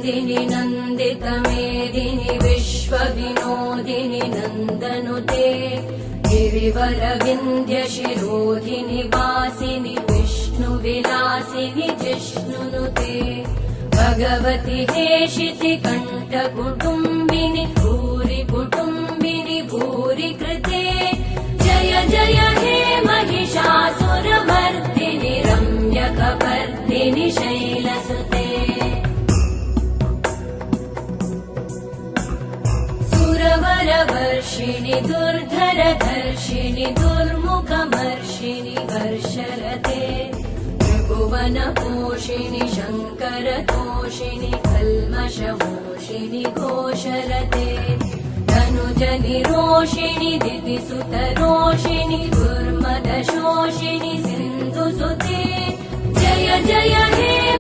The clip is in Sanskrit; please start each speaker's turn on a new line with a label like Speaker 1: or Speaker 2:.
Speaker 1: नन्दिनि नन्दितमेदिनि विश्वविनोदिनि नन्दनुते गिरिवरविन्ध्यशिरोधिनि वासिनि विष्णुविलासिनि जिष्णुनुते भगवति हेशिति कण्ठकुटुम्बिनि भूरि कुटुम्बिनि भूरि कृते जय जय हे महिषासुरमर्दिनि रम्यकपर्दिनि शैलसुते सुरवरवर्षिणि दुर्धरधर्षिणि दुर्मुखमर्षिणि वर्षरते त्रिभुवनपोषिणि शङ्करतोषिणि कल्मषमोषिणि घोषरते धनुजनिरोषिणि दितिसुतरोषिणि दुर्मदशोषिणि सिन्धुसुते जय जय हे